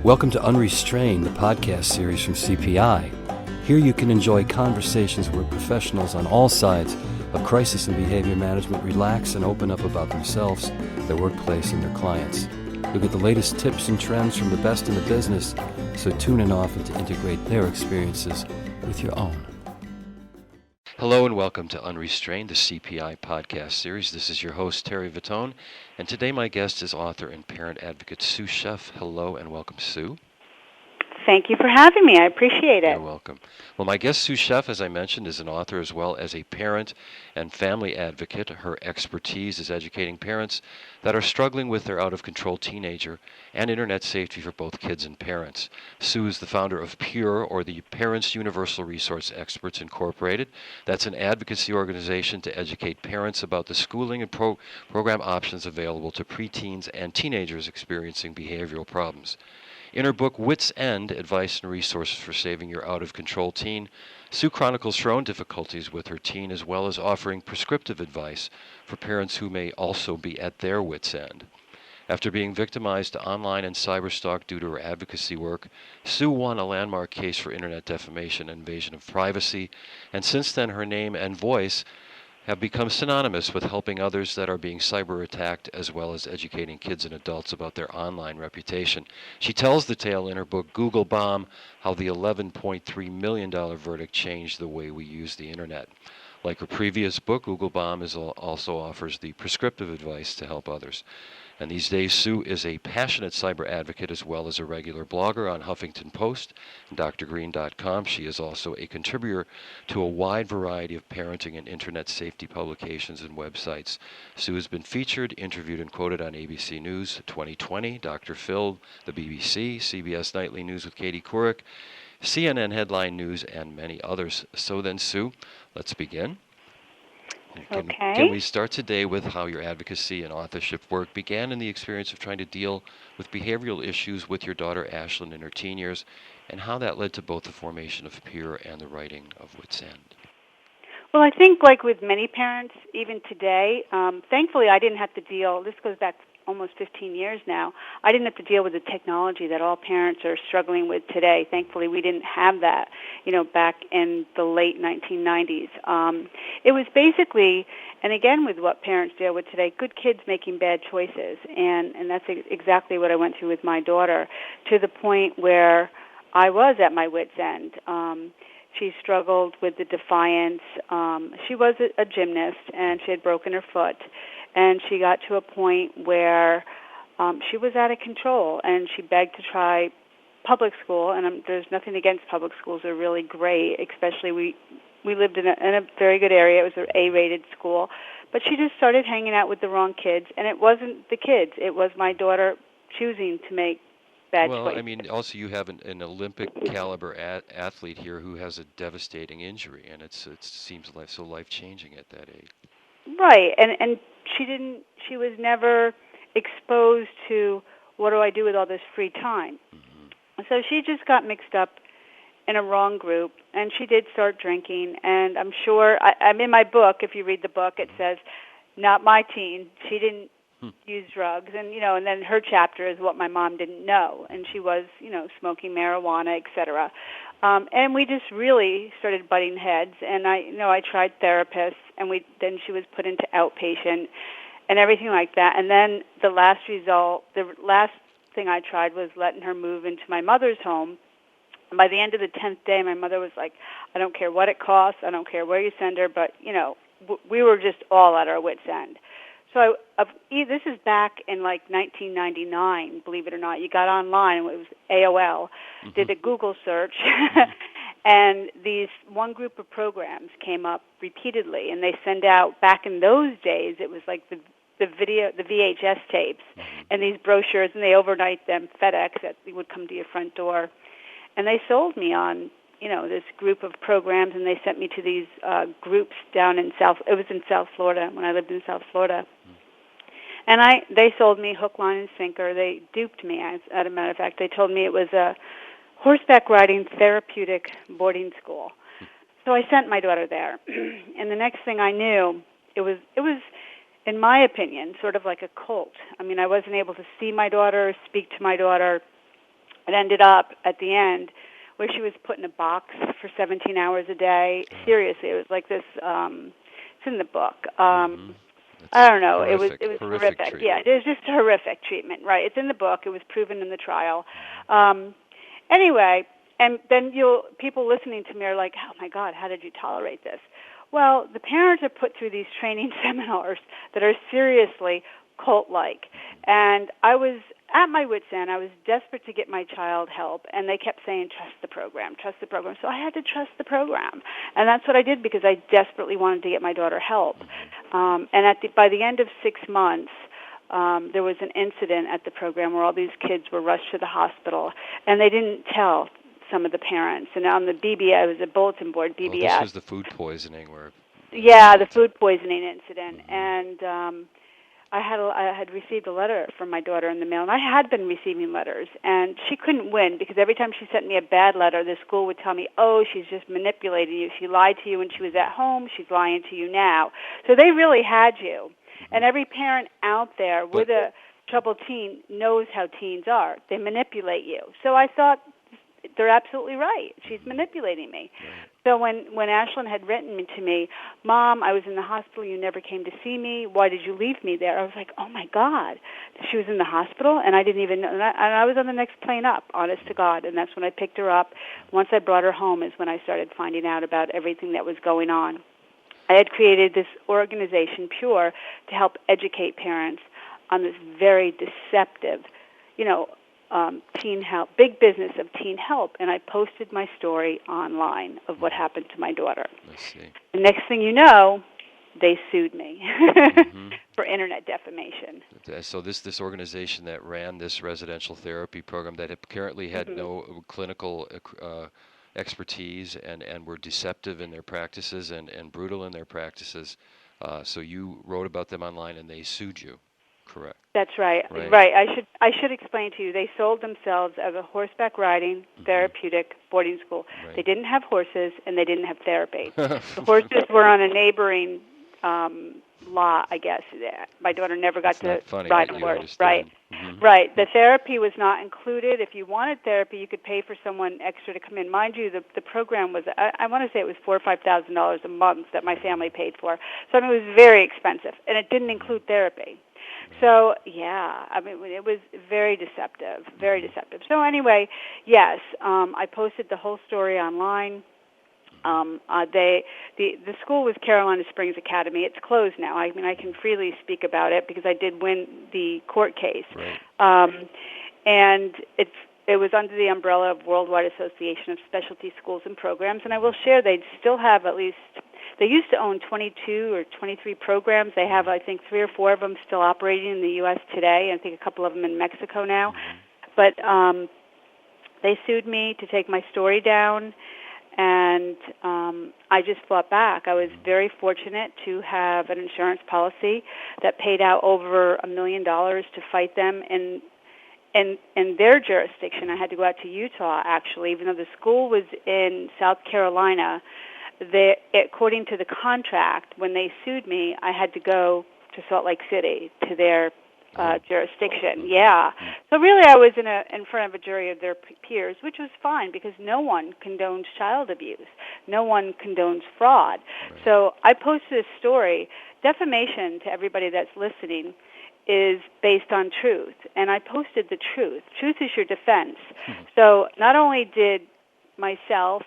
Welcome to Unrestrained, the podcast series from CPI. Here you can enjoy conversations where professionals on all sides of crisis and behavior management relax and open up about themselves, their workplace, and their clients. You'll get the latest tips and trends from the best in the business, so tune in often to integrate their experiences with your own. Hello and welcome to Unrestrained, the CPI podcast series. This is your host, Terry Vitone, and today my guest is author and parent advocate Sue Scheff. Hello and welcome, Sue. Thank you for having me. I appreciate it. You're welcome. Well, my guest, Sue Scheff, as I mentioned, is an author as well as a parent and family advocate. Her expertise is educating parents that are struggling with their out-of-control teenager and internet safety for both kids and parents. Sue is the founder of P.U.R.E, or the Parents Universal Resource Experts Incorporated. That's an advocacy organization to educate parents about the schooling and program options available to preteens and teenagers experiencing behavioral problems. In her book, Wit's End, Advice and Resources for Saving Your Out-of-Control Teen, Sue chronicles her own difficulties with her teen as well as offering prescriptive advice for parents who may also be at their wit's end. After being victimized to online and cyberstalk due to her advocacy work, Sue won a landmark case for internet defamation and invasion of privacy, and since then her name and voice have become synonymous with helping others that are being cyber-attacked as well as educating kids and adults about their online reputation. She tells the tale in her book, Google Bomb, how the $11.3 million verdict changed the way we use the internet. Like her previous book, Google Bomb also offers the prescriptive advice to help others. And these days, Sue is a passionate cyber advocate as well as a regular blogger on Huffington Post and drgreen.com. She is also a contributor to a wide variety of parenting and internet safety publications and websites. Sue has been featured, interviewed, and quoted on ABC News 2020, Dr. Phil, the BBC, CBS Nightly News with Katie Couric, CNN Headline News, and many others. So then, Sue, let's begin. Can we start today with how your advocacy and authorship work began in the experience of trying to deal with behavioral issues with your daughter Ashlyn in her teen years, and how that led to both the formation of P.U.R.E. and the writing of Wit's End? Well, I think like with many parents, even today, thankfully I didn't have to deal, this goes back almost 15 years now, I didn't have to deal with the technology that all parents are struggling with today. Thankfully, we didn't have that, back in the late 1990s. It was basically, and again with what parents deal with today, good kids making bad choices. And that's exactly what I went through with my daughter, to the point where I was at my wit's end. She struggled with the defiance. She was a gymnast, and she had broken her foot. And she got to a point where she was out of control, and she begged to try public school. And there's nothing against public schools; they're really great. Especially we lived in a very good area. It was an A-rated school, but she just started hanging out with the wrong kids. And it wasn't the kids; it was my daughter choosing to make bad choices. Well, I mean, also you have an Olympic caliber athlete here who has a devastating injury, and it seems so life-changing at that age. Right, and she was never exposed to what do I do with all this free time. Mm-hmm. So she just got mixed up in a wrong group, and she did start drinking. And I'm sure, I'm in my book, if you read the book, it says, not my teen, she didn't use drugs. And, and then her chapter is what my mom didn't know. And she was, smoking marijuana, et cetera. And we just really started butting heads. And I tried therapists, and then she was put into outpatient and everything like that. And then the last thing I tried was letting her move into my mother's home. And by the end of the 10th day, my mother was like, I don't care what it costs, I don't care where you send her, but, we were just all at our wit's end. So this is back in like 1999, believe it or not. You got online, it was AOL, did a Google search, and one group of programs came up repeatedly, and they send out, back in those days, it was like the VHS tapes, and these brochures, and they overnight them, FedEx, that would come to your front door. And they sold me on, this group of programs, and they sent me to these groups down in it was in South Florida, when I lived in South Florida. And they sold me hook, line, and sinker. They duped me, as a matter of fact. They told me it was a horseback riding therapeutic boarding school. So I sent my daughter there. And the next thing I knew, it was, in my opinion, sort of like a cult. I mean, I wasn't able to see my daughter, speak to my daughter. It ended up at the end where she was put in a box for 17 hours a day. Seriously, it was like this. It's in the book. I don't know. Horrific. It was horrific. horrific. Yeah, it was just horrific treatment. Right. It's in the book. It was proven in the trial. Anyway, and then people listening to me are like, "Oh my God, how did you tolerate this?" Well, the parents are put through these training seminars that are seriously cult-like, and I was at my wit's end. I was desperate to get my child help, and they kept saying, "Trust the program, trust the program." So I had to trust the program, and that's what I did because I desperately wanted to get my daughter help. And by the end of 6 months, there was an incident at the program where all these kids were rushed to the hospital, and they didn't tell some of the parents. And on the BBS, it was a bulletin board, BBS. Well, this was the food poisoning where... Yeah, the food poisoning incident. And I had received a letter from my daughter in the mail, and I had been receiving letters, and she couldn't win because every time she sent me a bad letter, the school would tell me, "Oh, she's just manipulating you. She lied to you when she was at home. She's lying to you now." So they really had you. And every parent out there with a troubled teen knows how teens are. They manipulate you. So I thought, they're absolutely right. She's manipulating me. So when Ashlyn had written to me, "Mom, I was in the hospital. You never came to see me. Why did you leave me there?" I was like, "Oh, my God." She was in the hospital, and I didn't even know. And I was on the next plane up, honest to God, and that's when I picked her up. Once I brought her home is when I started finding out about everything that was going on. I had created this organization, P.U.R.E, to help educate parents on this very deceptive, teen help, big business of teen help, and I posted my story online of what happened to my daughter. I see. The next thing you know, they sued me for internet defamation. So this organization that ran this residential therapy program that apparently had no clinical expertise and were deceptive in their practices and brutal in their practices. So you wrote about them online and they sued you, correct? That's right. Right. I should explain to you. They sold themselves as a horseback riding therapeutic boarding school. Right. They didn't have horses and they didn't have therapy. The horses were on a neighboring lot, I guess. My daughter never got to ride a horse. Right. Right. The therapy was not included. If you wanted therapy, you could pay for someone extra to come in. Mind you, the program was, I want to say it was $4,000 or $5,000 a month that my family paid for. So, it was very expensive, and it didn't include therapy. So, it was very deceptive, very deceptive. So anyway, yes, I posted the whole story online. The school was Carolina Springs Academy. It's closed now. I can freely speak about it because I did win the court case. Right. And it was under the umbrella of Worldwide Association of Specialty Schools and Programs, and I will share they still have at least, they used to own 22 or 23 programs. They have, I think, 3 or 4 of them still operating in the U.S. today. I think a couple of them in Mexico now. But they sued me to take my story down, and I just fought back. I was very fortunate to have an insurance policy that paid out over $1 million to fight them in their jurisdiction. I had to go out to Utah, actually, even though the school was in South Carolina. According to the contract, when they sued me, I had to go to Salt Lake City to their jurisdiction. Yeah. So really I was in front of a jury of their peers, which was fine because no one condones child abuse. No one condones fraud. Right. So I posted a story. Defamation, to everybody that's listening, is based on truth. And I posted the truth. Truth is your defense. So not only did myself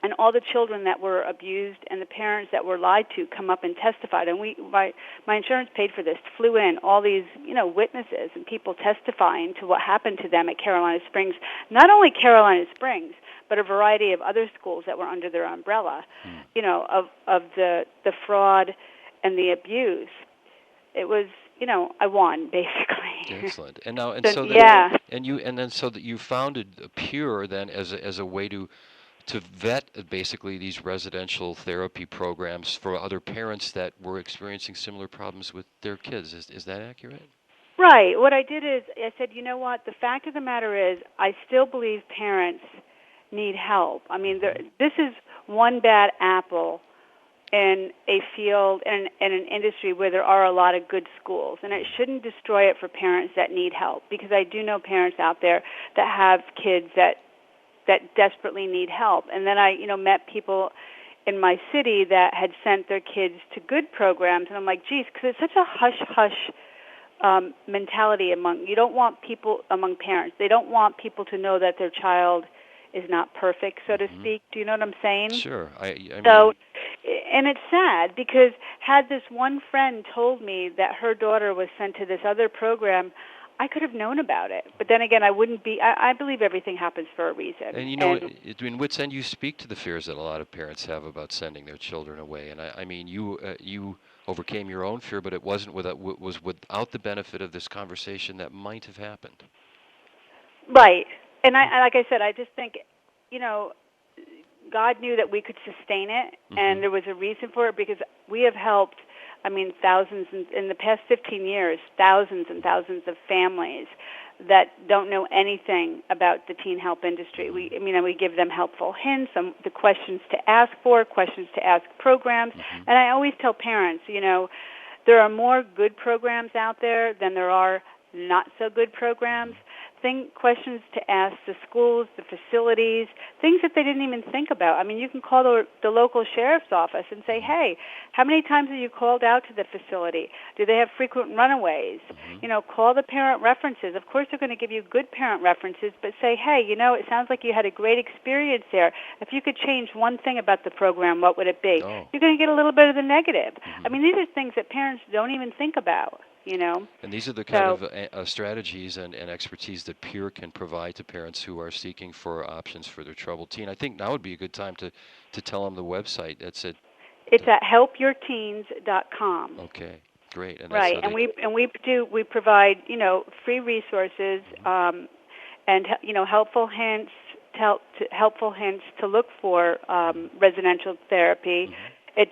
and all the children that were abused and the parents that were lied to come up and testified. And my insurance paid for this, flew in all these, witnesses and people testifying to what happened to them at Carolina Springs. Not only Carolina Springs, but a variety of other schools that were under their umbrella, of the fraud and the abuse. It was, I won basically. Excellent. And now, so that you founded P.U.R.E. then as a way to vet basically these residential therapy programs for other parents that were experiencing similar problems with their kids. Is that accurate? Right. What I did is I said, you know what, the fact of the matter is I still believe parents need help. I mean, this is one bad apple in a field and an industry where there are a lot of good schools, and it shouldn't destroy it for parents that need help, because I do know parents out there that have kids that desperately need help. And then I, met people in my city that had sent their kids to good programs, and I'm like, geez, because it's such a hush-hush mentality you don't want people among parents. They don't want people to know that their child is not perfect, so to speak. Do you know what I'm saying? Sure. I So, and it's sad, because had this one friend told me that her daughter was sent to this other program, I could have known about it. But then again, I wouldn't be. I believe everything happens for a reason. And in Wits End, you speak to the fears that a lot of parents have about sending their children away. And I mean, you overcame your own fear, but it wasn't without the benefit of this conversation that might have happened. Right. And like I said, I just think, God knew that we could sustain it, and there was a reason for it, because we have helped, thousands, in the past 15 years, thousands and thousands of families that don't know anything about the teen help industry. We give them helpful hints, the questions to ask for, questions to ask programs. And I always tell parents, there are more good programs out there than there are not so good programs. Questions to ask the schools, the facilities, things that they didn't even think about. You can call the local sheriff's office and say, hey, how many times have you called out to the facility? Do they have frequent runaways? Call the parent references. Of course, they're going to give you good parent references, but say, hey, it sounds like you had a great experience there. If you could change one thing about the program, what would it be? Oh. You're going to get a little bit of the negative. These are things that parents don't even think about. And these are the kind of strategies and expertise that P.U.R.E can provide to parents who are seeking for options for their troubled teen. I think now would be a good time to tell them the website. It's at helpyourteens.com. Okay, great. And right, and we provide free resources and helpful hints to look for residential therapy. It's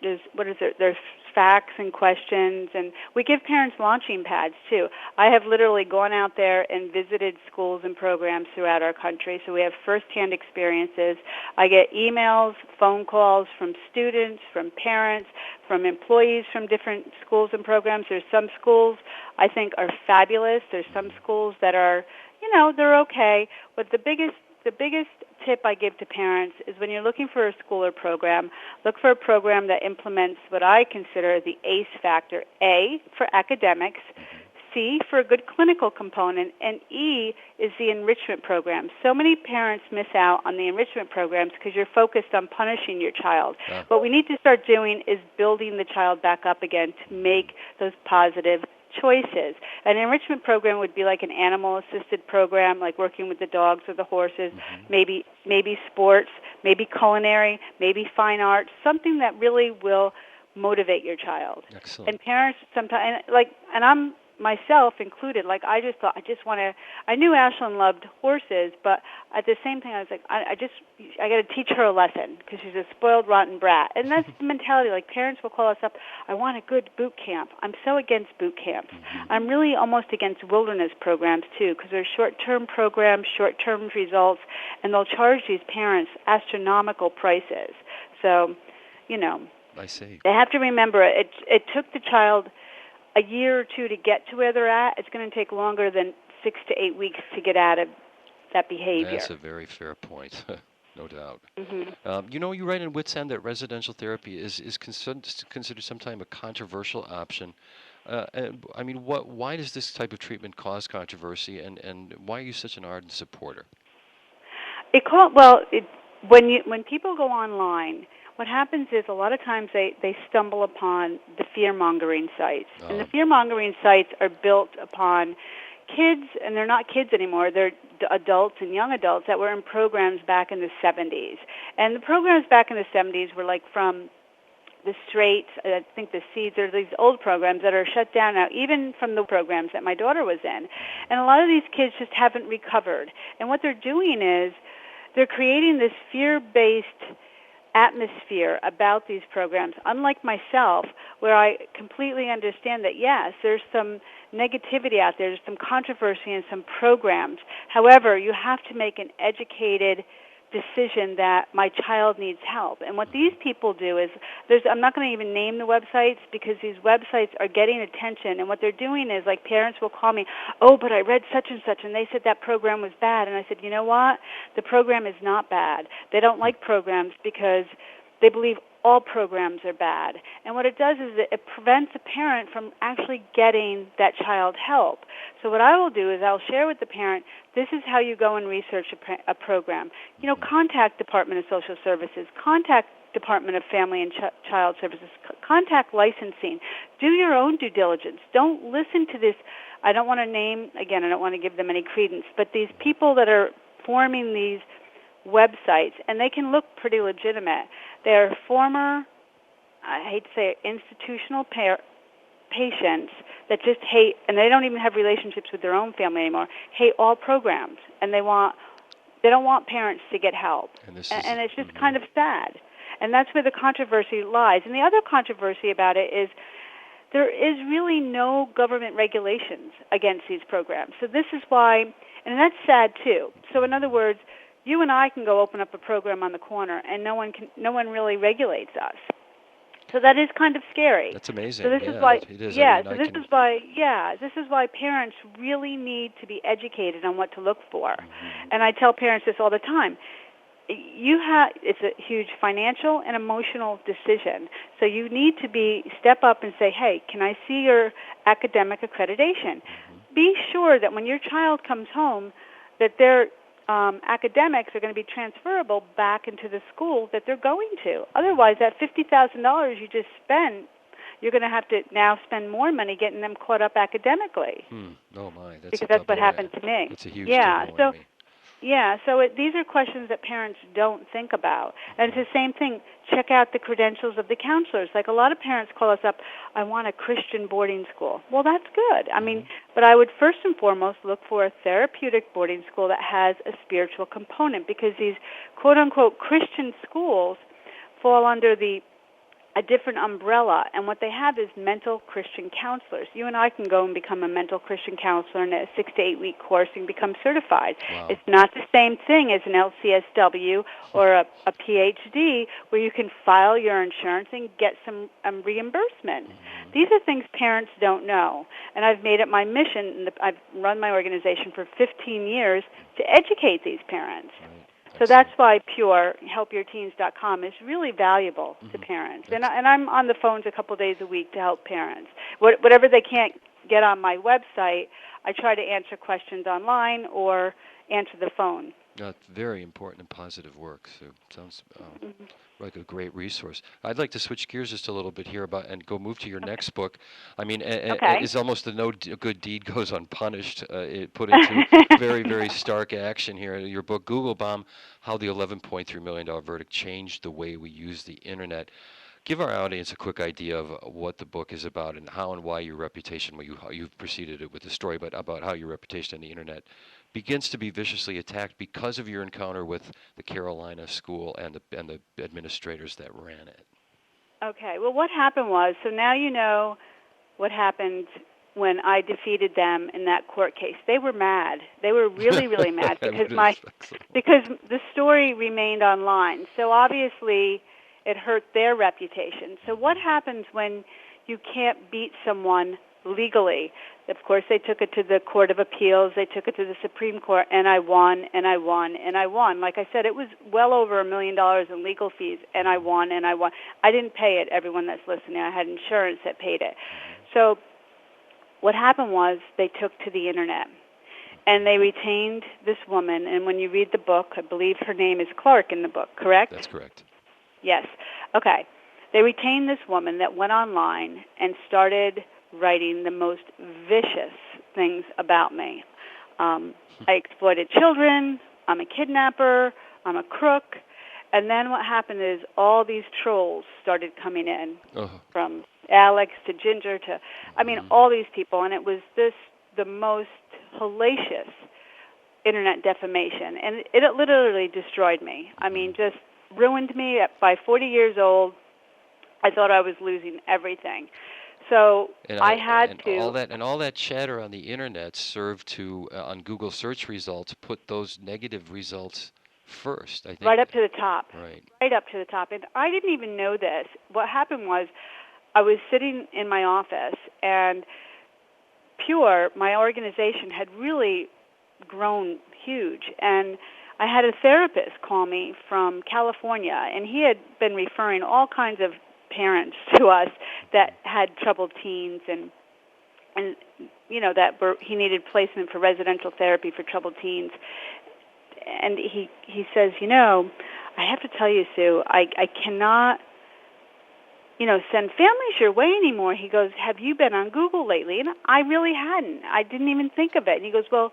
there's facts and questions, and we give parents launching pads too. I have literally gone out there and visited schools and programs throughout our country, so we have firsthand experiences. I get emails, phone calls from students, from parents, from employees from different schools and programs. There's some schools I think are fabulous. There's some schools that are, they're okay, but the biggest tip I give to parents is, when you're looking for a school or program, look for a program that implements what I consider the ACE factor: A for academics, C for a good clinical component, and E is the enrichment program. So many parents miss out on the enrichment programs because you're focused on punishing your child. What we need to start doing is building the child back up again to make those positive choices. An enrichment program would be like an animal-assisted program, like working with the dogs or the horses, maybe sports, maybe culinary, maybe fine arts, something that really will motivate your child. Excellent. And parents sometimes, and I'm myself included, I just thought, I knew Ashlyn loved horses, but at the same time I was like, I got to teach her a lesson, because she's a spoiled, rotten brat. And that's the mentality. Parents will call us up, I want a good boot camp. I'm so against boot camps. I'm really almost against wilderness programs too, because they're short-term programs, short-term results, and they'll charge these parents astronomical prices. So, I see. They have to remember it took the child a year or two to get to where they're at. It's going to take longer than 6 to 8 weeks to get out of that behavior. That's a very fair point, no doubt. You write in Wits End that residential therapy is considered sometimes a controversial option. Why does this type of treatment cause controversy, and why are you such an ardent supporter? When people go online, what happens is a lot of times they stumble upon the fear-mongering sites. And the fear-mongering sites are built upon kids, and they're not kids anymore. They're adults and young adults that were in programs back in the 70s. And the programs back in the 70s were from the Straits, I think the Seeds, or these old programs that are shut down now, even from the programs that my daughter was in. And a lot of these kids just haven't recovered. And what they're doing is they're creating this fear-based atmosphere about these programs, unlike myself, where I completely understand that, yes, there's some negativity out there, there's some controversy in some programs. However, you have to make an educated decision that my child needs help. And what these people do is, I'm not going to even name the websites because these websites are getting attention, and what they're doing is, like, parents will call me, oh, but I read such and such, and they said that program was bad. And I said, you know what? The program is not bad. They don't like programs because they believe all programs are bad. And what it does is it prevents a parent from actually getting that child help. So what I will do is I'll share with the parent, this is how you go and research a program. You know, contact Department of Social Services, contact Department of Family and Child Services, contact licensing. Do your own due diligence. Don't listen to this. I don't want to name, again, I don't want to give them any credence, but these people that are forming these websites, and they can look pretty legitimate. They're former, I hate to say it, institutional patients that just hate, and they don't even have relationships with their own family anymore, hate all programs, and they don't want parents to get help. And it's just kind of sad. And that's where the controversy lies. And the other controversy about it is there is really no government regulations against these programs. So this is why, and that's sad too. So in other words, you and I can go open up a program on the corner, and no one really regulates us. So that is kind of scary. That's amazing. So this is why, this is why parents really need to be educated on what to look for. And I tell parents this all the time. It's a huge financial and emotional decision. So you need to step up and say, hey, can I see your academic accreditation? Be sure that when your child comes home, that their academics are going to be transferable back into the school that they're going to. Otherwise, that $50,000 you just spent, you're going to have to now spend more money getting them caught up academically. Oh my, because that's what happened to me. It's a huge double whammy. So these are questions that parents don't think about. And it's the same thing. Check out the credentials of the counselors. Like a lot of parents call us up, I want a Christian boarding school. Well, that's good. I mean, but I would first and foremost look for a therapeutic boarding school that has a spiritual component, because these quote-unquote Christian schools fall under a different umbrella, and what they have is mental Christian counselors. You and I can go and become a mental Christian counselor in a 6 to 8 week course and become certified. Wow. It's not the same thing as an LCSW or a PhD where you can file your insurance and get some reimbursement. These are things parents don't know, and I've made it my mission, and I've run my organization for 15 years to educate these parents. So that's why P.U.R.E, helpyourteens.com, is really valuable to parents. And I'm on the phones a couple days a week to help parents. Whatever they can't get on my website, I try to answer questions online or answer the phone. That's very important and positive work, Sue. Sounds like a great resource. I'd like to switch gears just a little bit here and move to your next book. I mean, it's almost the no good deed goes unpunished. It put into very, very stark action here. Your book, Google Bomb, How the $11.3 Million Verdict Changed the Way We Use the Internet. Give our audience a quick idea of what the book is about and how and why your reputation, how you've preceded it with the story, but about how your reputation on the Internet begins to be viciously attacked because of your encounter with the Carolina school and the administrators that ran it. Okay. Well, what happened was, so now you know what happened when I defeated them in that court case. They were mad. They were really, really mad because the story remained online. So obviously it hurt their reputation. So what happens when you can't beat someone legally? Of course, they took it to the Court of Appeals. They took it to the Supreme Court, and I won, and I won, and I won. Like I said, it was well over $1 million in legal fees, and I won, and I won. I didn't pay it, everyone that's listening. I had insurance that paid it. So what happened was they took to the Internet, and they retained this woman. And when you read the book, I believe her name is Clark in the book, correct? That's correct. Yes. Okay. They retained this woman that went online and started writing the most vicious things about me. I exploited children, I'm a kidnapper, I'm a crook, and then what happened is all these trolls started coming in, from Alex to Ginger to, all these people, and it was the most hellacious Internet defamation, and it literally destroyed me. Just ruined me. By 40 years old, I thought I was losing everything. So I had to. All that chatter on the Internet served to, on Google search results, put those negative results first, I think. Right up to the top. Right. Right up to the top. And I didn't even know this. What happened was I was sitting in my office, and P.U.R.E, my organization, had really grown huge. And I had a therapist call me from California, and he had been referring all kinds of parents to us that had troubled teens and he needed placement for residential therapy for troubled teens. And he says, I have to tell you, Sue, I cannot, send families your way anymore. He goes, have you been on Google lately? And I really hadn't. I didn't even think of it. And he goes, well,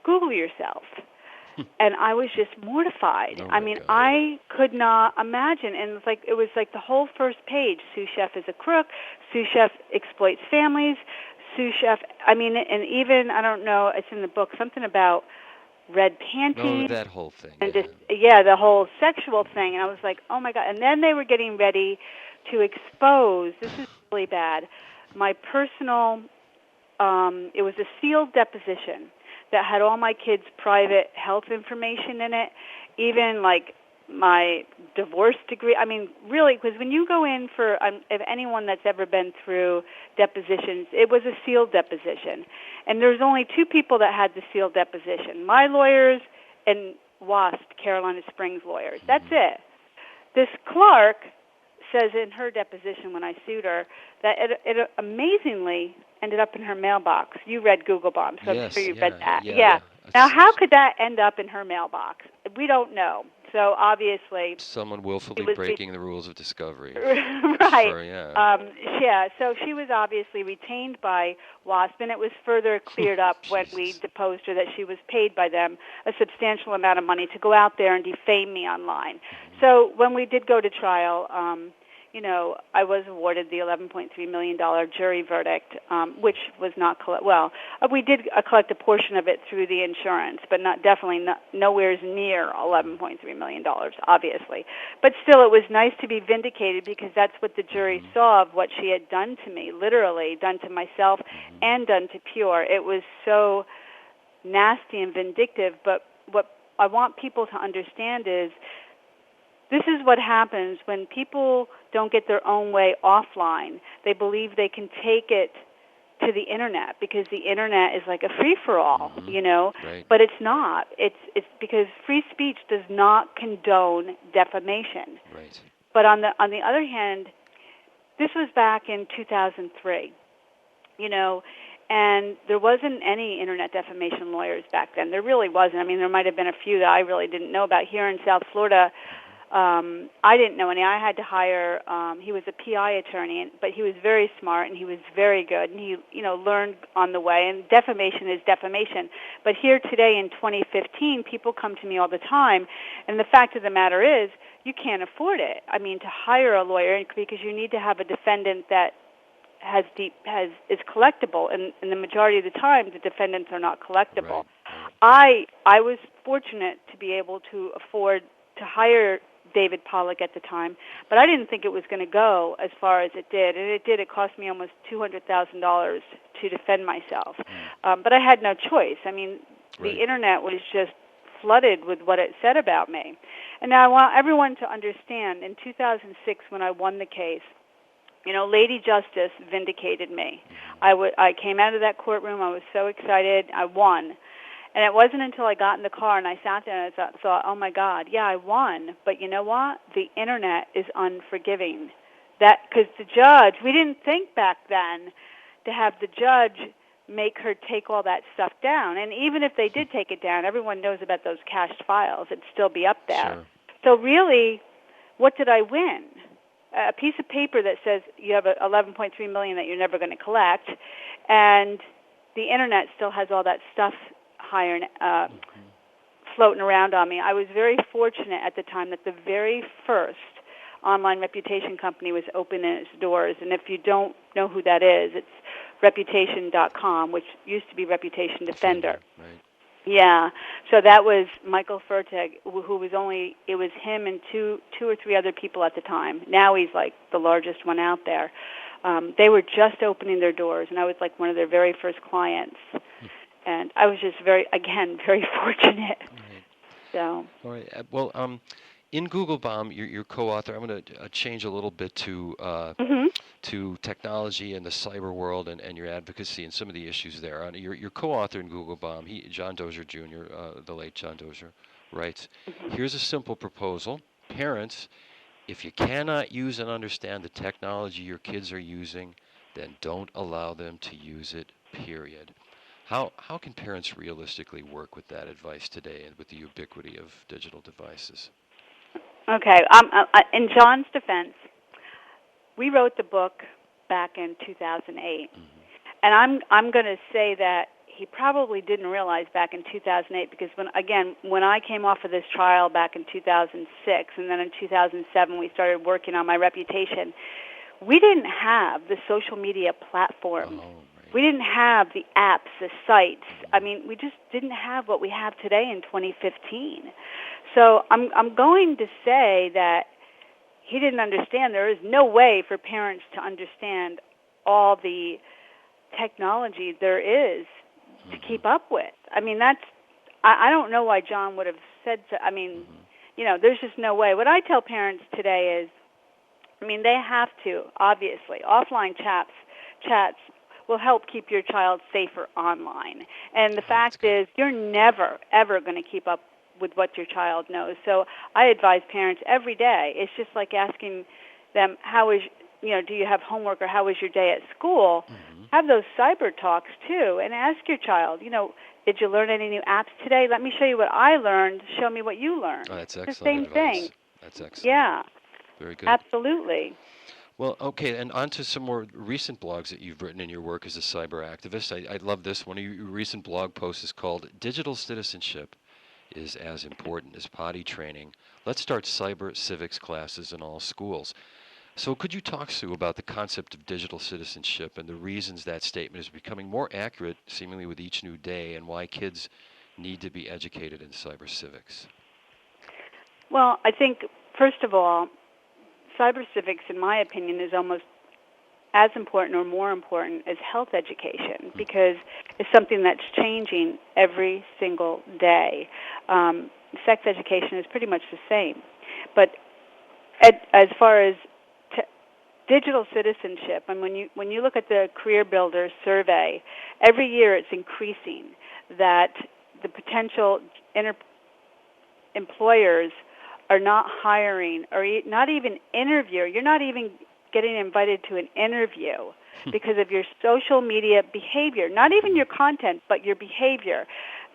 Google yourself. And I was just mortified. Oh I mean, God. I could not imagine. And it was like the whole first page. Sue Scheff is a crook. Sue Scheff exploits families. Sue Scheff, and even, I don't know, it's in the book, something about red panties. Oh, that whole thing. And the whole sexual thing. And I was like, oh my God. And then they were getting ready to expose, this is really bad, my personal, it was a sealed deposition that had all my kids' private health information in it, even like my divorce degree. I mean, really, because when you go in for, if anyone that's ever been through depositions, it was a sealed deposition. And there's only two people that had the sealed deposition, my lawyers and WASP, Carolina Springs lawyers. That's it. This Clark says in her deposition when I sued her that it amazingly ended up in her mailbox. You read Google Bomb, so I'm sure you read that. Yeah. Now, how could that end up in her mailbox? We don't know. So obviously, someone willfully breaking the rules of discovery. Right. Sure, yeah. So she was obviously retained by WASP, and it was further cleared up when we deposed her that she was paid by them a substantial amount of money to go out there and defame me online. Mm-hmm. So when we did go to trial, I was awarded the $11.3 million jury verdict, which was not we did collect a portion of it through the insurance, but nowhere near $11.3 million, obviously. But still, it was nice to be vindicated because that's what the jury saw of what she had done to me, literally done to myself and done to P.U.R.E. It was so nasty and vindictive, but what I want people to understand is this is what happens when people don't get their own way offline. They believe they can take it to the internet because the internet is like a free-for-all, Right. But it's not. It's because free speech does not condone defamation. Right. But on the other hand, this was back in 2003, and there wasn't any internet defamation lawyers back then. There really wasn't. I mean, there might have been a few that I really didn't know about here in South Florida. I didn't know any. I had to hire, he was a PI attorney, but he was very smart and he was very good, and he, learned on the way, and defamation is defamation. But here today in 2015, people come to me all the time, and the fact of the matter is you can't afford it. I mean, to hire a lawyer, because you need to have a defendant that is collectible, and the majority of the time the defendants are not collectible. Right. I was fortunate to be able to afford to hire David Pollack at the time, but I didn't think it was going to go as far as it did, and it did. It cost me almost $200,000 to defend myself, but I had no choice. I mean, the internet was just flooded with what it said about me. And now I want everyone to understand, in 2006 when I won the case, Lady Justice vindicated me. I came out of that courtroom, I was so excited, I won. And it wasn't until I got in the car and I sat there and I thought, oh my God, yeah, I won. But you know what? The internet is unforgiving. Because the judge, we didn't think back then to have the judge make her take all that stuff down. And even if they did take it down, everyone knows about those cached files. It'd still be up there. Sure. So really, what did I win? A piece of paper that says you have $11.3 million that you're never going to collect, and the internet still has all that stuff floating around on me. I was very fortunate at the time that the very first online reputation company was opening its doors, and if you don't know who that is, it's reputation.com, which used to be Reputation Defender. Right. Yeah, so that was Michael Fertig, it was him and two or three other people at the time. Now he's like the largest one out there. They were just opening their doors, and I was like one of their very first clients. And I was just very fortunate. Right. So. All right. Well, in Google Bomb, your co-author. I'm going to change a little bit Mhm. to technology and the cyber world and your advocacy and some of the issues there. Your co-author in Google Bomb, John Dozier Jr., the late John Dozier, writes, Mhm. "Here's a simple proposal. Parents, if you cannot use and understand the technology your kids are using, then don't allow them to use it, period." How can parents realistically work with that advice today and with the ubiquity of digital devices? Okay. In John's defense, we wrote the book back in 2008, Mm-hmm. and I'm going to say that he probably didn't realize back in 2008 because when I came off of this trial back in 2006, and then in 2007 we started working on my reputation. We didn't have the social media platforms. Oh, right. We didn't have the apps, the sites. I Mm-hmm. mean, we just didn't have what we have today in 2015. So I'm going to say that he didn't understand. There is no way for parents to understand all the technology there is to Mm-hmm. keep up with. I mean, I don't know why John would have said so. I mean, Mm-hmm. there's just no way. What I tell parents today is, I mean, they have to, obviously. Offline chats will help keep your child safer online. And the Oh, that's fact good. is, you're never, ever going to keep up with what your child knows. So I advise parents every day. It's just like asking them, do you have homework or how was your day at school? Mm-hmm. Have those cyber talks, too, and ask your child, did you learn any new apps today? Let me show you what I learned. Show me what you learned. Oh, that's It's the excellent same thing. advice. That's excellent. Yeah, Very good. absolutely. Well, okay, and on to some more recent blogs that you've written in your work as a cyber activist. I love this. One of your recent blog posts is called "Digital Citizenship is as important as potty training. Let's start cyber civics classes in all schools." So could you talk, Sue, about the concept of digital citizenship and the reasons that statement is becoming more accurate, seemingly with each new day, and why kids need to be educated in cyber civics? Well, I think, first of all, cyber civics, in my opinion, is almost as important or more important as health education because it's something that's changing every single day. Sex education is pretty much the same. But as far as digital citizenship, and when you look at the Career Builder survey, every year it's increasing that the potential employers are not hiring or not even interview. You're not even getting invited to an interview because of your social media behavior. Not even your content, but your behavior.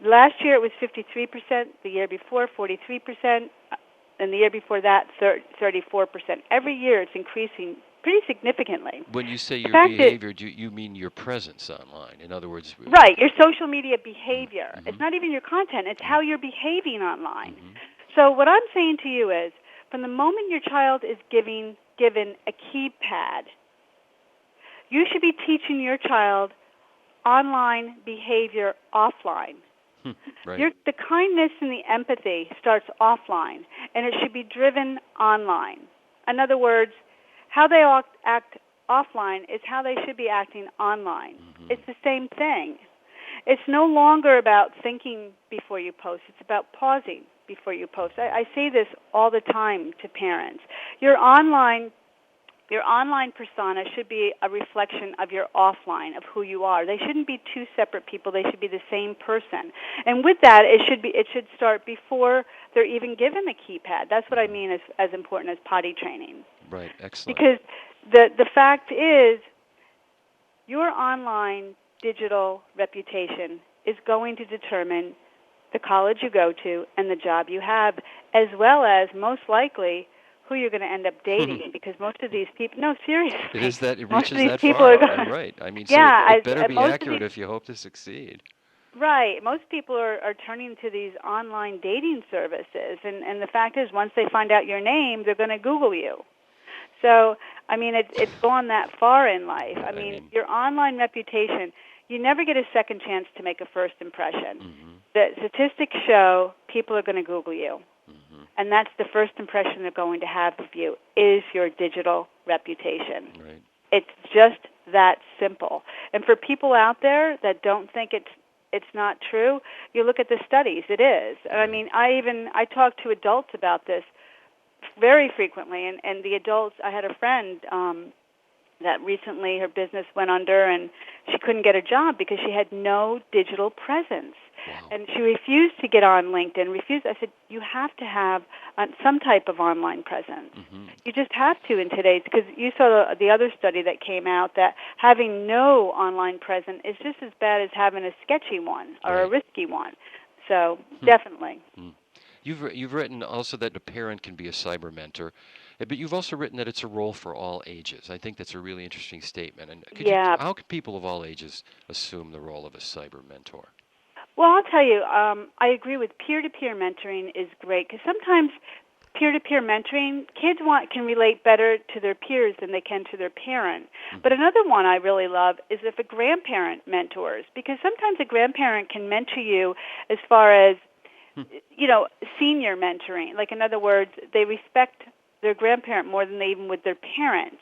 Last year it was 53%, the year before 43%, and the year before that 34%. Every year it's increasing pretty significantly. When you say The your fact is, behavior, do you mean your presence online? In other words, right, your social media behavior. It's mm-hmm. not even your content, it's how you're behaving online. Mm-hmm. So what I'm saying to you is, from the moment your child is given a keypad, you should be teaching your child online behavior offline. Right. The kindness and the empathy starts offline, and it should be driven online. In other words, how they act offline is how they should be acting online. Mm-hmm. It's the same thing. It's no longer about thinking before you post. It's about pausing before you post. I say this all the time to parents. Your online persona should be a reflection of your offline, of who you are. They shouldn't be two separate people. They should be the same person. And with that, it should start before they're even given a keypad. That's what I mean as important as potty training. Right. Excellent. Because the fact is, your online digital reputation is going to determine the college you go to and the job you have, as well as, most likely, who you're going to end up dating. Because most of these people, no, seriously. It Most of reaches these that people far. are You're going, right. I mean, so yeah, it better be most of accurate these, if you hope to succeed. right, most people are turning to these online dating services. And the fact is, once they find out your name, they're going to Google you. So, I mean, it's gone that far in life. I mean, your online reputation, you never get a second chance to make a first impression. Mm-hmm. The statistics show people are going to Google you. Mm-hmm. And that's the first impression they're going to have of you, is your digital reputation. Right. It's just that simple. And for people out there that don't think it's it's not true. You look at the studies, it is. And I mean, I talk to adults about this very frequently, and the adults, I had a friend that recently her business went under and she couldn't get a job because she had no digital presence. Wow. And she refused to get on LinkedIn, I said, you have to have some type of online presence. Mm-hmm. You just have to in today's, because you saw the other study that came out that having no online presence is just as bad as having a sketchy one or a risky one. So definitely. You've written also that a parent can be a cyber mentor, but you've also written that it's a role for all ages. I think that's a really interesting statement. And how can people of all ages assume the role of a cyber mentor? Well, I'll tell you, I agree with peer-to-peer mentoring is great, because sometimes peer-to-peer mentoring, kids can relate better to their peers than they can to their parent. But another one I really love is if a grandparent mentors, because sometimes a grandparent can mentor you as far as, senior mentoring. Like, in other words, they respect their grandparent more than they even would their parents,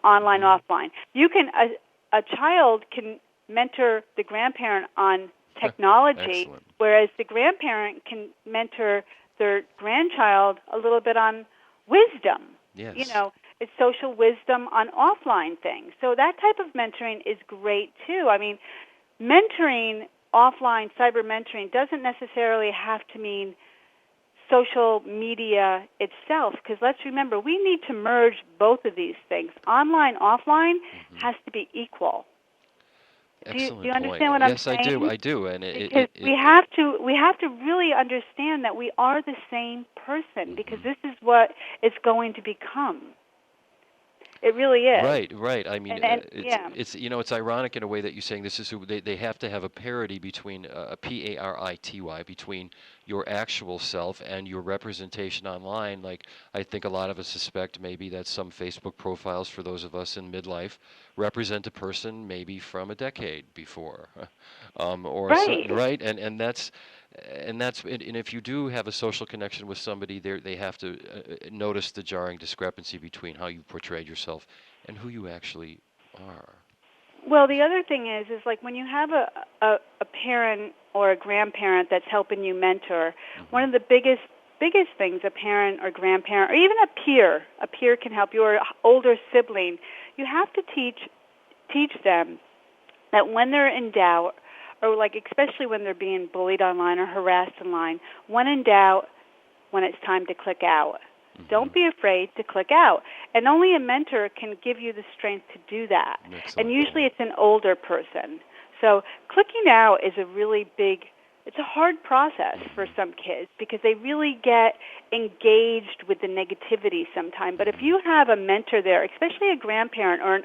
online, offline. A child can mentor the grandparent on technology, whereas the grandparent can mentor their grandchild a little bit on wisdom. Yes. It's social wisdom on offline things. So that type of mentoring is great too. I mean, mentoring, offline cyber mentoring, doesn't necessarily have to mean social media itself, because let's remember, we need to merge both of these things. Online, offline has to be equal. Excellent do you understand point. what I'm yes, saying? Yes, I do. And we have to really understand that we are the same person, because this is what it's going to become. It really is. Right. I mean, it's ironic in a way that you're saying this is they have to have a parity between a PARITY, between your actual self and your representation online. Like, I think a lot of us suspect maybe that some Facebook profiles for those of us in midlife represent a person maybe from a decade before, right, and that's. And if you do have a social connection with somebody, they have to notice the jarring discrepancy between how you portrayed yourself and who you actually are. Well, the other thing is like when you have a parent or a grandparent that's helping you mentor, one of the biggest things a parent or grandparent or even a peer can help you, or an older sibling, you have to teach them that when they're in doubt, or like especially when they're being bullied online or harassed online, when in doubt, when it's time to click out. Don't be afraid to click out. And only a mentor can give you the strength to do that. And usually it's an older person. So clicking out is it's a hard process for some kids, because they really get engaged with the negativity sometimes. But if you have a mentor there, especially a grandparent or an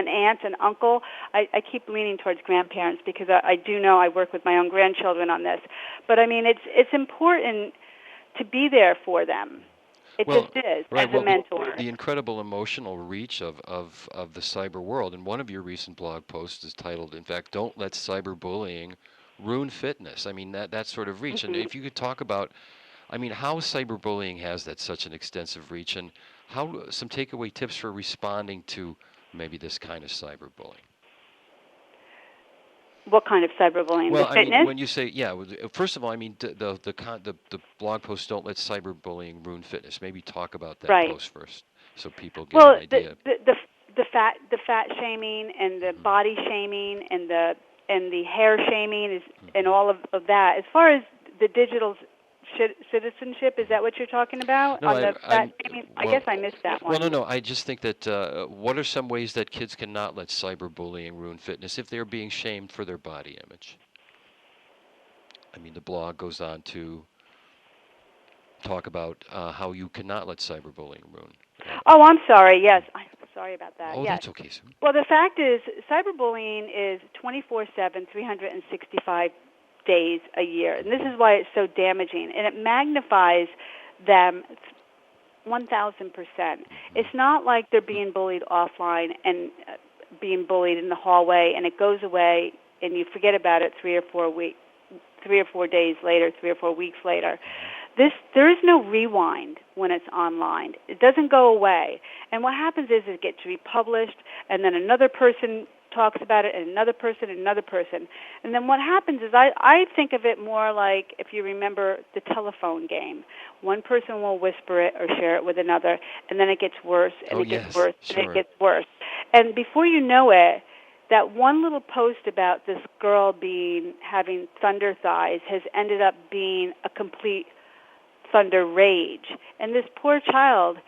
aunt, an uncle, I keep leaning towards grandparents because I do know I work with my own grandchildren on this. But I mean, it's important to be there for them. It just is, as a mentor. The incredible emotional reach of the cyber world, and one of your recent blog posts is titled, in fact, "Don't Let Cyberbullying Ruin Fitness." I mean, that sort of reach. And if you could talk about, I mean, how cyberbullying has that such an extensive reach, and how some takeaway tips for responding to maybe this kind of cyberbullying. What kind of cyberbullying? Well, fitness? I mean, when you say, first of all, I mean, the blog post, "Don't Let Cyberbullying Ruin Fitness." Maybe talk about that post first, so people get an idea. The fat shaming and the body shaming and the hair shaming and all of that. As far as the digital citizenship, is that what you're talking about? No, I guess I missed that one. Well, no. I just think that what are some ways that kids cannot let cyberbullying ruin fitness if they're being shamed for their body image? I mean, the blog goes on to talk about how you cannot let cyberbullying ruin. Oh, I'm sorry. Yes, I'm sorry about that. Oh, yes. That's okay, Sue. Well, the fact is, cyberbullying is 24/7, 365 days a year, and this is why it's so damaging, and it magnifies them 1,000%. It's not like they're being bullied offline and being bullied in the hallway, and it goes away, and you forget about it 3 or 4 days later, 3 or 4 weeks later. There is no rewind when it's online. It doesn't go away. And what happens is it gets republished, and then another person talks about it, and another person, and another person. And then what happens is I think of it more like, if you remember the telephone game. One person will whisper it or share it with another, and then it gets worse, and gets worse, and it gets worse. And before you know it, that one little post about this girl having thunder thighs has ended up being a complete thunder rage. And this poor child,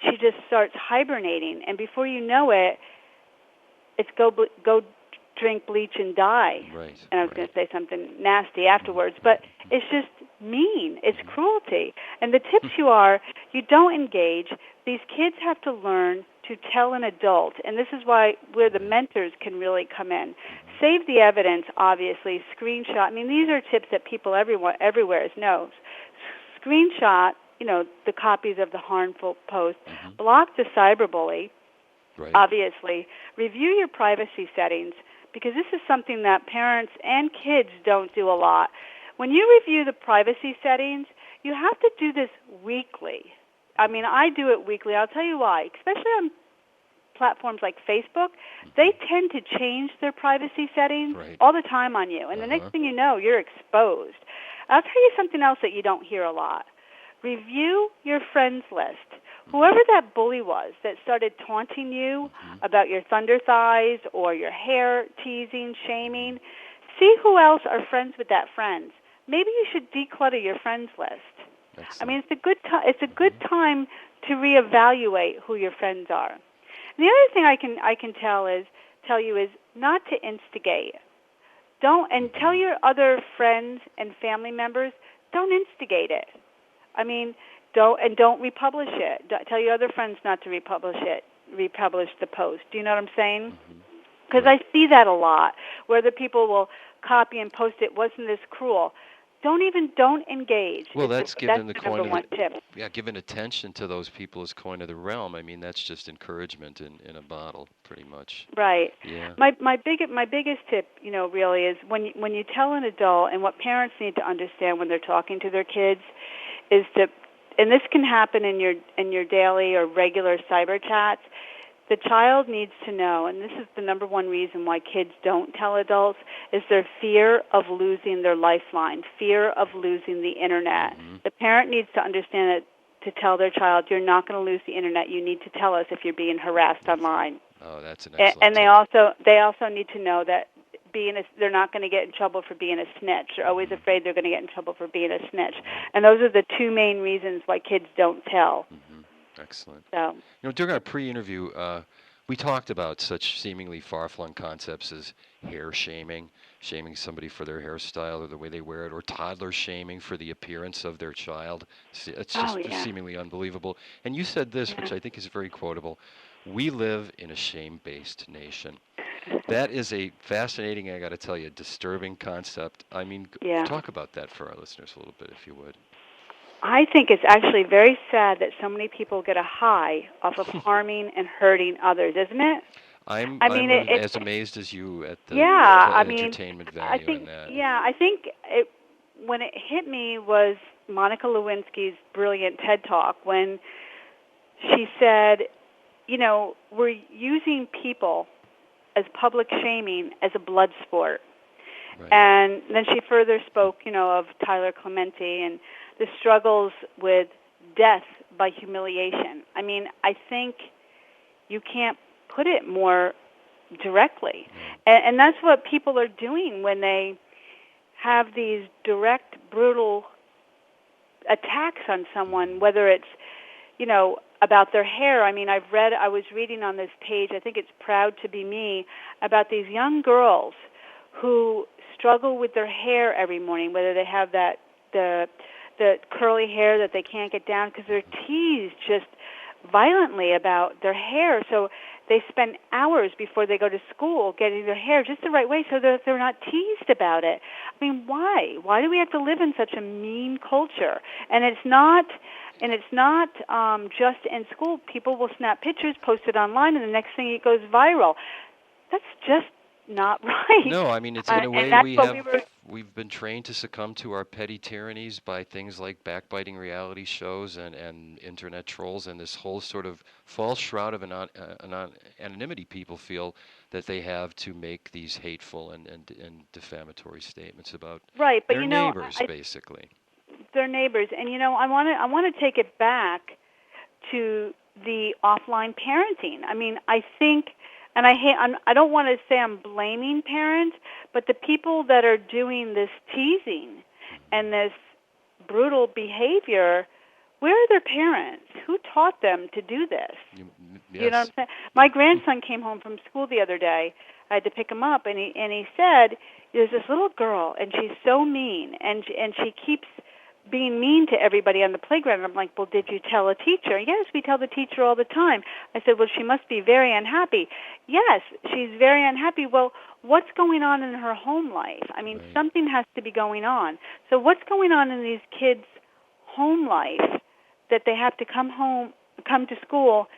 she just starts hibernating, and before you know it, it's go drink bleach and die. Right. And I was going to say something nasty afterwards, but it's just mean. It's cruelty. And the tips you don't engage. These kids have to learn to tell an adult, and this is where the mentors can really come in. Save the evidence, obviously. Screenshot. I mean, these are tips that people everywhere knows. Screenshot, the copies of the harmful posts. Block the cyberbully. Right. Obviously, review your privacy settings, because this is something that parents and kids don't do a lot. When you review the privacy settings, you have to do this weekly. I mean, I do it weekly. I'll tell you why. Especially on platforms like Facebook, they tend to change their privacy settings all the time on you. And the next thing you know, you're exposed. I'll tell you something else that you don't hear a lot. Review your friends list. Whoever that bully was that started taunting you about your thunder thighs or your hair teasing, shaming, see who else are friends with that friend. Maybe you should declutter your friends list. Excellent. I mean, it's a good time to reevaluate who your friends are. And the other thing I can tell you is not to instigate. Tell your other friends and family members, don't instigate it. I mean, don't republish it. Tell your other friends not to republish the post. Do you know what I'm saying? Because I see that a lot, where the people will copy and post it. Wasn't this cruel? Don't engage. Well, that's given the coin number one tip. Yeah, giving attention to those people is coin of the realm. I mean, that's just encouragement in a bottle, pretty much. Right. Yeah. My biggest tip, really is when you tell an adult, and what parents need to understand when they're talking to their kids, is to, and this can happen in your daily or regular cyber chats. The child needs to know, and this is the number one reason why kids don't tell adults, is their fear of losing their lifeline, fear of losing the Internet. The parent needs to understand that to tell their child, you're not going to lose the Internet. You need to tell us if you're being harassed online. Oh, that's an excellent And tip. they also need to know that they're not going to get in trouble for being a snitch. They're always afraid they're going to get in trouble for being a snitch. And those are the two main reasons why kids don't tell. Excellent. So, during our pre-interview, we talked about such seemingly far-flung concepts as hair shaming somebody for their hairstyle or the way they wear it, or toddler shaming for the appearance of their child. It's just seemingly unbelievable. And you said this, which I think is very quotable: "We live in a shame-based nation." That is a fascinating, I got to tell you, disturbing concept. I mean, talk about that for our listeners a little bit, if you would. I think it's actually very sad that so many people get a high off of harming and hurting others, isn't it? I'm as amazed as you at the entertainment value in that. Yeah, I think when it hit me was Monica Lewinsky's brilliant TED Talk when she said, we're using people as public shaming as a blood sport. Right. And then she further spoke, of Tyler Clementi and the struggles with death by humiliation. I mean, I think you can't put it more directly. And that's what people are doing when they have these direct, brutal attacks on someone, whether it's, about their hair. I mean, I was reading on this page, I think it's Proud to Be Me, about these young girls who struggle with their hair every morning, whether they have the curly hair that they can't get down because they're teased just violently about their hair. So they spend hours before they go to school getting their hair just the right way so that they're not teased about it. I mean, why? Why do we have to live in such a mean culture? And it's not just in school. People will snap pictures, post it online, and the next thing it goes viral. That's just not right. No, I mean it's in a And way that's what we were. we've been trained to succumb to our petty tyrannies by things like backbiting reality shows and internet trolls and this whole sort of false shroud of anonymity people feel that they have to make these hateful and defamatory statements about Right, but their neighbors, basically. their neighbors, and I want to take it back to the offline parenting. I mean, I think, and I don't want to say I'm blaming parents, but the people that are doing this teasing and this brutal behavior, where are their parents? Who taught them to do this? You know what Yes. I'm saying? My grandson came home from school the other day. I had to pick him up, and he said, "There's this little girl, and she's so mean, and she keeps being mean to everybody on the playground." And I'm like, "Well, did you tell a teacher?" "Yes, we tell the teacher all the time." I said, "Well, she must be very unhappy." "Yes, she's very unhappy." "Well, what's going on in her home life?" I mean, Right. something has to be going on. So what's going on in these kids' home life that they have to come to school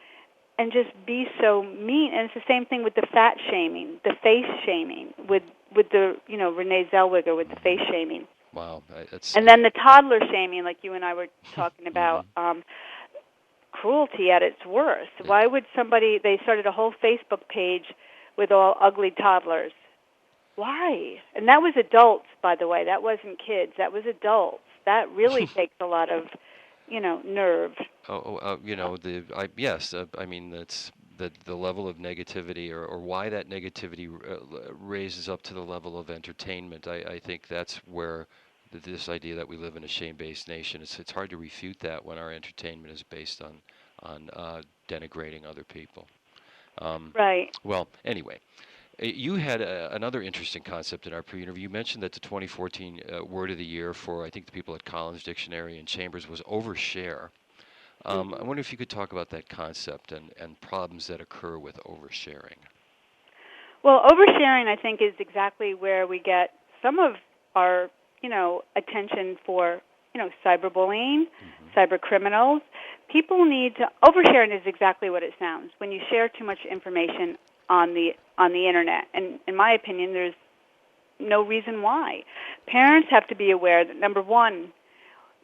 and just be so mean? And it's the same thing with the fat shaming, the face shaming, with the Renee Zellweger with the face shaming. Wow, that's And then the toddler shaming, like you and I were talking about, cruelty at its worst. Why would they started a whole Facebook page with all ugly toddlers. Why? And that was adults, by the way. That wasn't kids. That was adults. That really takes a lot of, nerve. yes, I mean that's the level of negativity or why that negativity raises up to the level of entertainment. I think that's where this idea that we live in a shame-based nation, it's hard to refute that when our entertainment is based on denigrating other people. Right. Well, anyway, you had another interesting concept in our pre-interview. You mentioned that the 2014 word of the year for, I think, the people at Collins Dictionary and Chambers was overshare. I wonder if you could talk about that concept and problems that occur with oversharing. Well, oversharing, I think, is exactly where we get some of our, attention for, cyberbullying, cyber criminals. People need to oversharing is exactly what it sounds. When you share too much information on the internet, and in my opinion, there's no reason why. Parents have to be aware that number one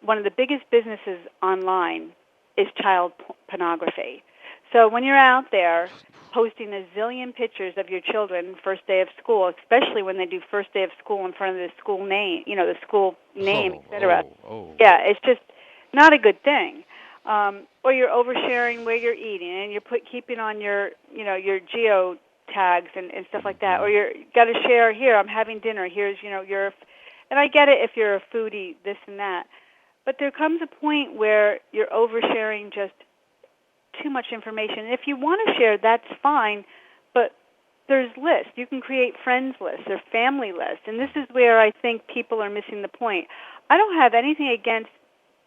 of the biggest businesses online is child pornography. So when you're out there posting a zillion pictures of your children first day of school, especially when they do first day of school in front of the school name, the school name, etc. Yeah, it's just not a good thing. Or you're oversharing where you're eating, and you're keeping on your, your geo tags and stuff like that. Or you got to share, here, I'm having dinner. Here's, and I get it if you're a foodie, this and that. But there comes a point where you're oversharing just too much information. If you want to share, that's fine, but there's lists. You can create friends lists or family lists, and this is where I think people are missing the point. I don't have anything against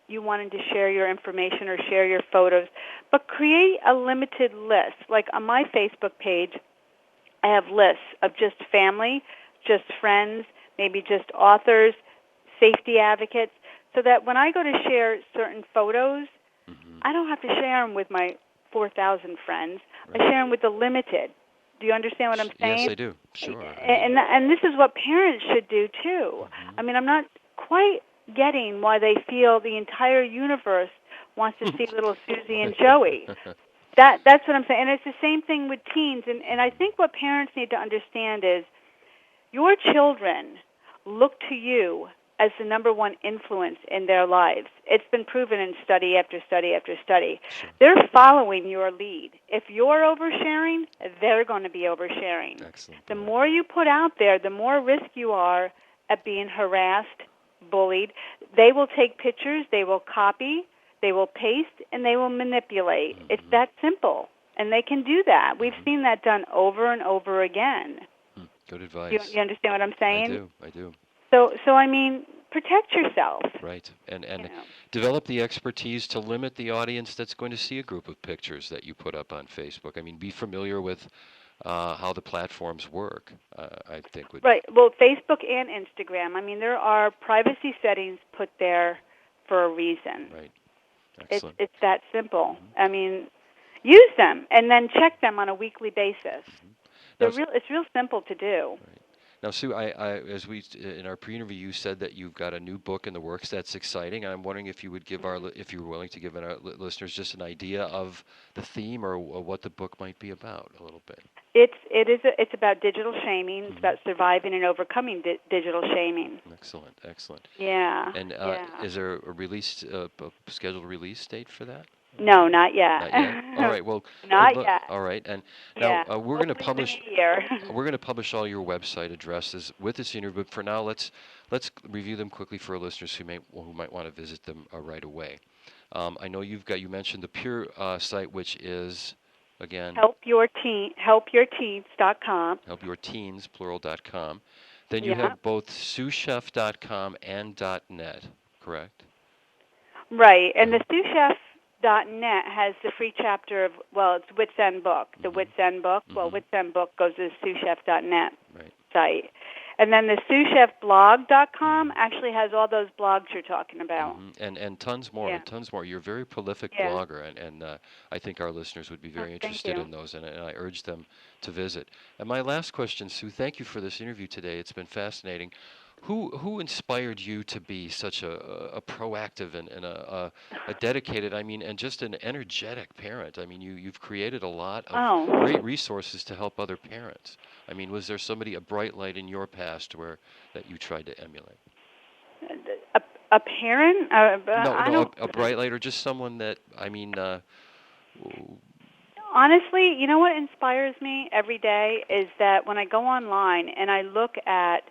you wanting to share your information or share your photos, but create a limited list. Like on my Facebook page, I have lists of just family, just friends, maybe just authors, safety advocates, so that when I go to share certain photos, I don't have to share them with my 4,000 friends. Right. I share them with the limited. Do you understand what I'm saying? Yes, I do. Sure. And this is what parents should do, too. I mean, I'm not quite getting why they feel the entire universe wants to see little Susie and Joey. That's what I'm saying. And it's the same thing with teens. And I think what parents need to understand is your children look to you as the number one influence in their lives. It's been proven in study after study after study. Sure. They're following your lead. If you're oversharing, they're going to be oversharing. Excellent. The more you put out there, the more risk you are at being harassed, bullied. They will take pictures, they will copy, they will paste, and they will manipulate. It's that simple. And they can do that. We've seen that done over and over again. Good advice. You understand what I'm saying? I do. So I mean, protect yourself. Right, and develop the expertise to limit the audience that's going to see a group of pictures that you put up on Facebook. I mean, be familiar with how the platforms work, I think. Right, well, Facebook and Instagram. I mean, there are privacy settings put there for a reason. Right, excellent. It's that simple. I mean, use them, and then check them on a weekly basis. It's real simple to do. Right. Now, Sue, as we in our pre-interview, you said that you've got a new book in the works. That's exciting. I'm wondering if you would give if you were willing to give our listeners just an idea of the theme or what the book might be about a little bit. It's about digital shaming. It's about surviving and overcoming digital shaming. Excellent, excellent. Yeah. And is there a scheduled release date for that? No, not yet. Not yet. All right. Well, not yet. All right. And now we're going to publish. We're going to publish all your website addresses with this interview. But for now, let's review them quickly for our listeners who might want to visit them right away. I know you mentioned the P.U.R.E site, which is again helpyourteens.com. Helpyourteens plural.com. Then you have both SueScheff.com and .net, correct? Right, and the SueScheff.net has the free chapter of, it's Wits End Book, the Wits End Book. Well, Wits End Book goes to the SueScheff.net site. And then the SueScheffblog.com actually has all those blogs you're talking about. And tons more, You're a very prolific blogger, and I think our listeners would be very interested in those, and I urge them to visit. And my last question, Sue, thank you for this interview today. It's been fascinating. Who inspired you to be such a proactive and a dedicated, and just an energetic parent? You've created a lot of great resources to help other parents. Was there a bright light in your past that you tried to emulate? A parent? A bright light, or just someone that, honestly, you know what inspires me every day is that when I go online and I look at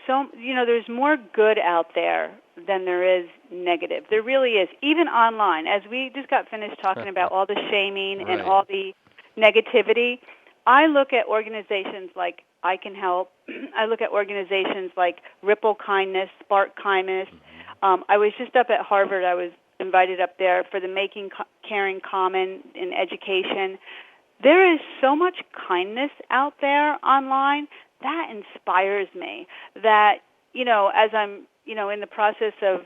there's more good out there than there is negative. There really is. Even online, as we just got finished talking about all the shaming and all the negativity, I look at organizations like I Can Help. I look at organizations like Ripple Kindness, Spark Kindness. I was just up at Harvard. I was invited up there for the Making Caring Common in Education. There is so much kindness out there online. That inspires me. That, as I'm, in the process of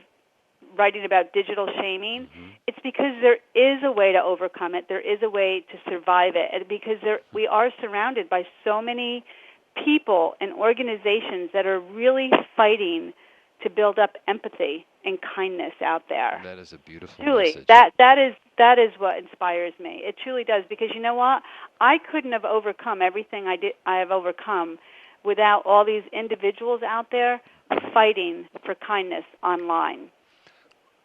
writing about digital shaming, it's because there is a way to overcome it. There is a way to survive it. And because we are surrounded by so many people and organizations that are really fighting to build up empathy and kindness out there. That is a beautiful message. That is what inspires me. It truly does, because you know what? I couldn't have overcome everything I have overcome without all these individuals out there fighting for kindness online.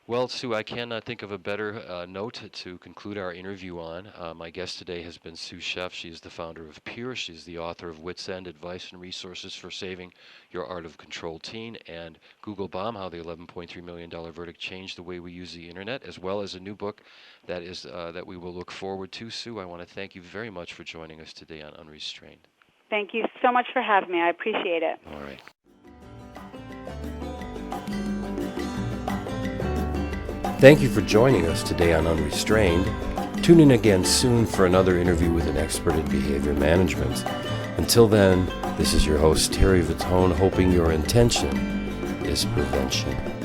Well, Sue, I cannot think of a better note to conclude our interview on. My guest today has been Sue Scheff. She is the founder of P.U.R.E. She's the author of Wits End, Advice and Resources for Saving Your Art of Controlled Teen, and Google Bomb, How the $11.3 million Verdict Changed the Way We Use the Internet, as well as a new book that we will look forward to. Sue, I want to thank you very much for joining us today on Unrestrained. Thank you so much for having me. I appreciate it. All right. Thank you for joining us today on Unrestrained. Tune in again soon for another interview with an expert in behavior management. Until then, this is your host, Terry Vitone, hoping your intention is prevention.